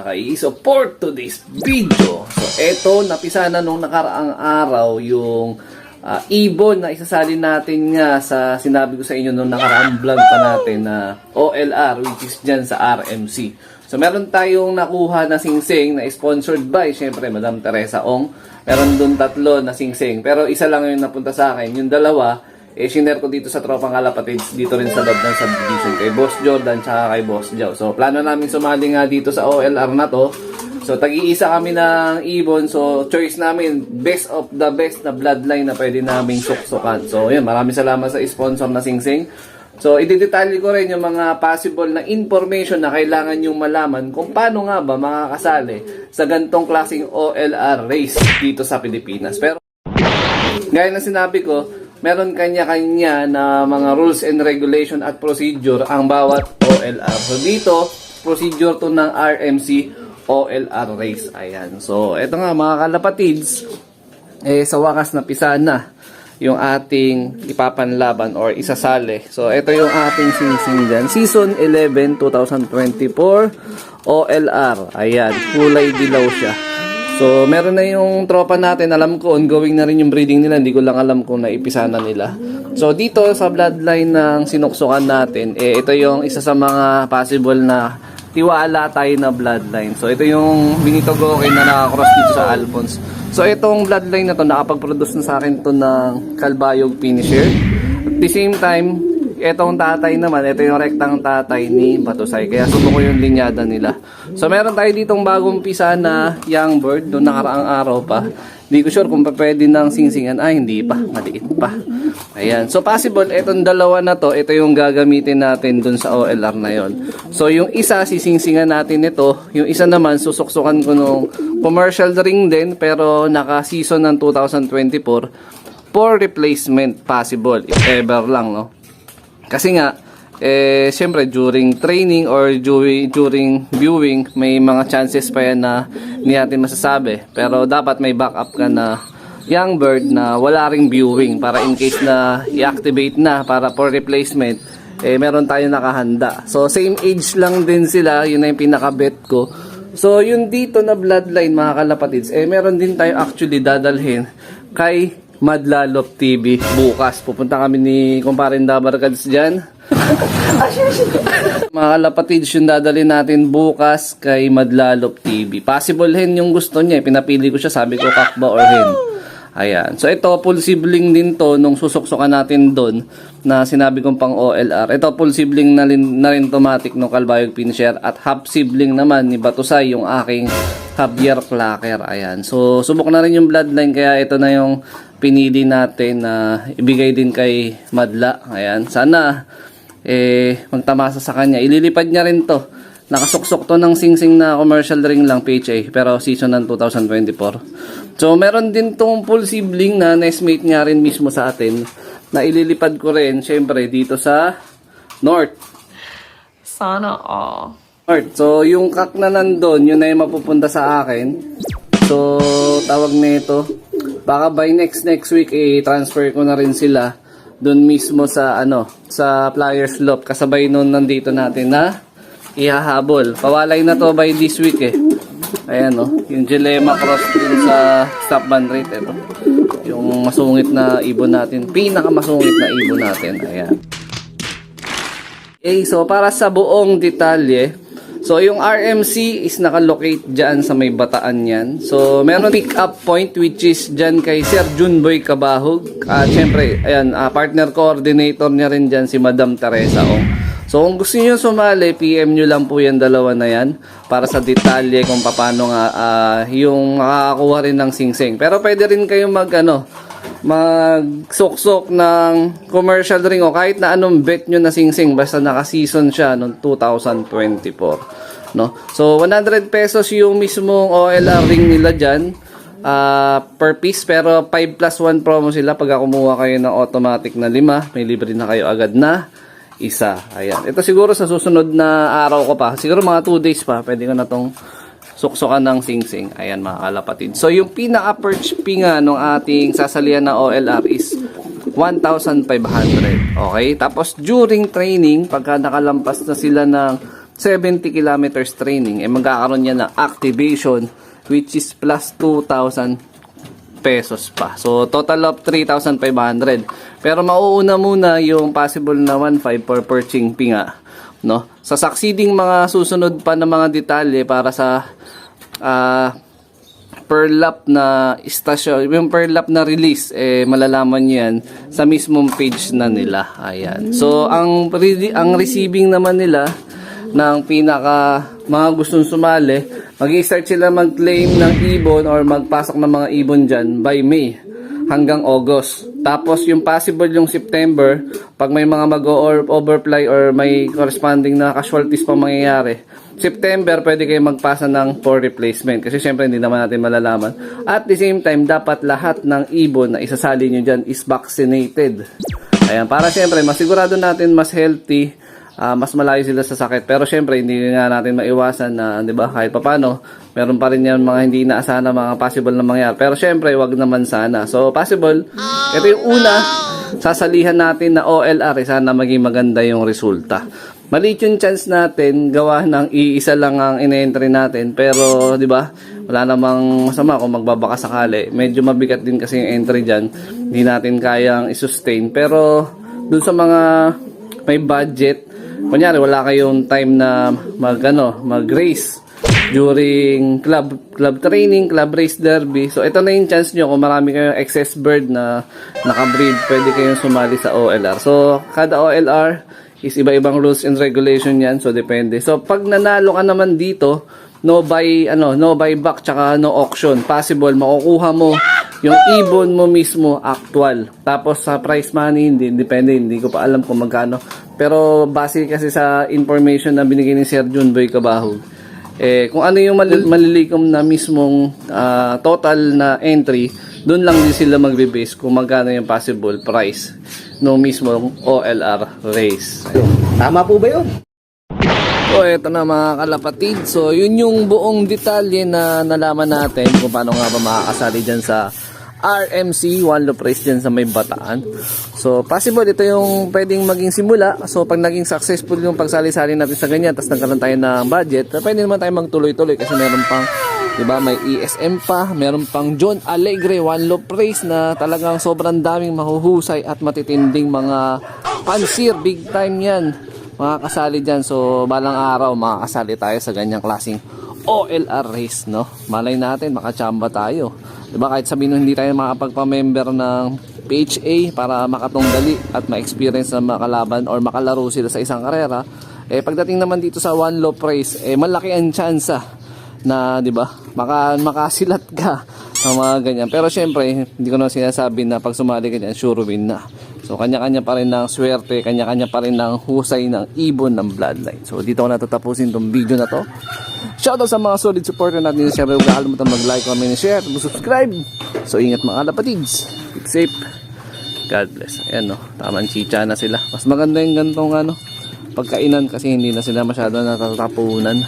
Kai. So for today's video, so eto, napisa na nung nakaraang araw yung ibon na isasalin natin nga sa sinabi ko sa inyo nung nakaraang vlog pa natin na OLR, which is dyan sa RMC. So meron tayong nakuha na singsing na sponsored by, syempre, Madam Teresa Ong. Meron dun 3 na singsing, pero isa lang yung napunta sa akin. Yung dalawa, shinare ko dito sa Tropang Kalapatids, dito rin sa loob ng subdivision, kay Boss Jordan tsaka kay Boss Joe. So plano namin sumali nga dito sa OLR na to. So tag-iisa kami ng ibon, so choice namin best of the best na bloodline na pwede naming suksukan. So yun, maraming salamat sa sponsor na Singsing. So i-detalye ko rin yung mga possible na information na kailangan yung malaman kung paano nga ba makakasali sa gantong klaseng OLR race dito sa Pilipinas. Pero gaya na sinabi ko, meron kanya-kanya na mga rules and regulation at procedure ang bawat OLR. So dito, procedure to ng RMC OLR race. Ayan. So eto nga mga kalapatids, sa wakas napisa na yung ating ipapanlaban or isasali. So ito yung ating singsing dyan. Season 11, 2024 OLR. Ayan. Kulay dilaw siya. So, meron na yung tropa natin. Alam ko, ongoing na rin yung breeding nila. Hindi ko lang alam kung naipisa na nila. So, dito sa bloodline ng sinuksukan natin, ito yung isa sa mga possible na tiwala tayo na bloodline. So, ito yung Benito Goke na nakakross dito sa Alphonse. So, itong bloodline na to, nakapag-produce na sa akin to ng Kalbayog Finisher. At the same time, etong tatay naman, ito yung rektang tatay ni Batusay. Kaya subo ko yung linyada nila. So meron tayo ditong bagong pisa na young bird noong nakaraang araw pa. Hindi ko sure kung pwede ng singsingan. Hindi pa, maliit pa. Ayan. So possible, etong dalawa na to, ito yung gagamitin natin dun sa OLR na yon. So yung isa, sisingsingan natin ito. Yung isa naman, susuksukan ko nung commercial ring din, pero naka-season ng 2024 for replacement possible, if ever lang, no? Kasi nga, siyempre during training or during viewing, may mga chances pa yan na hindi natin masasabi. Pero dapat may backup ka na young bird na wala ring viewing para in case na i-activate na para for replacement, meron tayo nakahanda. So same age lang din sila, yun na yung pinaka-bet ko. So yun dito na bloodline mga kalapatids, meron din tayo actually dadalhin kay Madlalop TV bukas. Pupunta kami ni Kumparin Dabarkads dyan. Mga kalapatids, yung dadalhin natin bukas kay Madlalop TV. Possible hen yung gusto niya. Pinapili ko siya, sabi ko kakba or hen. Ayan. So ito, full sibling din to nung susuksukan natin doon na sinabi kong pang OLR. Ito, full sibling na rin automatic nung Kalbayog Finisher at half sibling naman ni Batusay, yung aking Javier Clacker. Ayan. So subok na rin yung bloodline, kaya ito na yung pinili natin na ibigay din kay Madla. Ayan. Sana magtamasa sa kanya. Ililipad niya rin to. Nakasuksok to ng singsing na commercial ring lang, PHA, pero season ng 2024. So meron din tong full sibling na nestmate niya rin mismo sa atin na ililipad ko rin syempre dito sa North. Sana all. North. So yung kak na nandun, yun na yung mapupunta sa akin. So tawag na ito, baka by next week transfer ko na rin sila doon mismo sa sa Flyers Loft, kasabay noon nandito natin na ihahabol. Pawalay na to by this week Ayan yung Dilemma Cross din sa stop band rate. Ito yung masungit na ibon natin, pinakamasungit na ibon natin. Ayan. Okay, so para sa buong detalye, so yung RMC is nakalocate dyan sa may Bataan yan. So meron pick up point which is dyan kay Sir Junboy Cabahog. At syempre, ayan, partner coordinator niya rin dyan si Madam Teresa Ong. So kung gusto niyo sumali, PM nyo lang po yan dalawa na yan para sa detalye kung paano nga yung makakakuha rin ng singsing. Pero pwede rin kayo magsuksok ng commercial ring o kahit na anong bet nyo na singsing basta naka-season siya noong 2024. No? So 100 pesos yung mismong OLR ring nila dyan per piece, pero 5 plus 1 promo sila. Pag kumuha kayo ng automatic na 5, may libre na kayo agad na isa. Ayan. Ito siguro sa susunod na araw ko pa, siguro mga 2 days pa, pwede ko na tong suksukan ng singsing. Ayan mga kalapatid. So yung pinaka-perch pinga nung ating sasalihan na OLR is 1,500. Okay? Tapos during training, pagka nakalampas na sila ng 70 kilometers training, magkakaroon niya ng activation which is plus 2,000 pesos pa. So, total of 3,500. Pero mauuna muna yung possible na 1,500 for purchasing fee nga. No? Sa succeeding mga susunod pa na mga detalye para sa per lap na istasyon, yung per lap na release, malalaman nyo yan sa mismong page na nila. Ayan. So, ang receiving naman nila ng pinaka mga gustong sumali, mag-i-start sila mag-claim ng ibon or magpasok ng mga ibon dyan by May hanggang August. Tapos yung possible yung September, pag may mga mag-overfly or may corresponding na casualties pa mangyayari, September pwede kayo magpasa ng for replacement kasi syempre hindi naman natin malalaman. At the same time, dapat lahat ng ibon na isasali nyo dyan is vaccinated. Ayan, para syempre masigurado natin mas healthy, mas malayo sila sa sakit. Pero syempre hindi nga natin maiwasan na, 'di ba, kahit papaano meron pa rin yan mga hindi inaasahan na mga possible na mangyari. Pero syempre wag naman sana. So possible, ito yung una sasalihan natin na OLR, sana maging maganda yung resulta. Maliit yung chance natin gawa ng iisa lang ang ine-entry natin, pero 'di ba? Wala namang masama kung magbabaka sakali. Medyo mabigat din kasi yung entry diyan. Hindi natin kayang i-sustain. Pero dun sa mga may budget, kunyari wala kayong time na mag-race during club training, club race derby. So ito na yung chance nyo kung marami kayong excess bird na nakabreed, pwede kayong sumali sa OLR. So kada OLR is iba-ibang rules and regulation yan, so depende. So pag nanalo ka naman dito, no buyback tsaka no auction. Possible makukuha mo yung ibon mo mismo actual. Tapos sa prize money depende, hindi ko pa alam kung magkano. Pero base kasi sa information na binigay ni Sir Junboy Cabahog, kung ano yung malilikom na mismong total na entry, doon lang din sila magbe-base kung magkano yung possible price no mismong OLR race. Tama po ba yun? So, ito na mga kalapatid. So, yun yung buong detalye na nalaman natin kung paano nga ba makakasali dyan sa RMC One Loop Race dyan sa May Bataan. So, possible ito yung pwedeng maging simula. So, pag naging successful yung pagsali-sali natin sa ganyan, tapos nagkaroon tayo ng budget, pwede naman tayo magtuloy-tuloy kasi meron pang, diba, may ESM pa, meron pang John Alegre One Loop Race na talagang sobrang daming mahuhusay at matitinding mga pansir. Big time yan makakasali dyan. So balang araw makakasali tayo sa ganyang klaseng OLR race, no? Malay natin makachamba tayo, diba? Kahit sabihin nung hindi tayo makapagpa-member ng PHA para makatunggali at ma-experience na makalaban or makalaro sila sa isang karera, pagdating naman dito sa One Loop Race, malaki ang tsansa na, diba, makasilat ka ng mga ganyan. Pero syempre hindi ko na sinasabi na pag sumali ka dyan sure win na. So, kanya-kanya pa rin ng swerte, kanya-kanya pa rin ng husay ng ibon ng bloodline. So, dito ko natatapusin itong video na to. Shoutout sa mga solid supporter natin. Siyempre, huwag kakalimutan mag-like, comment, and share, at mag-subscribe. So, ingat mga lapatids. Keep safe. God bless. Ayan, no. Tamang chicha na sila. Mas maganda yung gantong pagkainan kasi hindi na sila masyado natatapunan.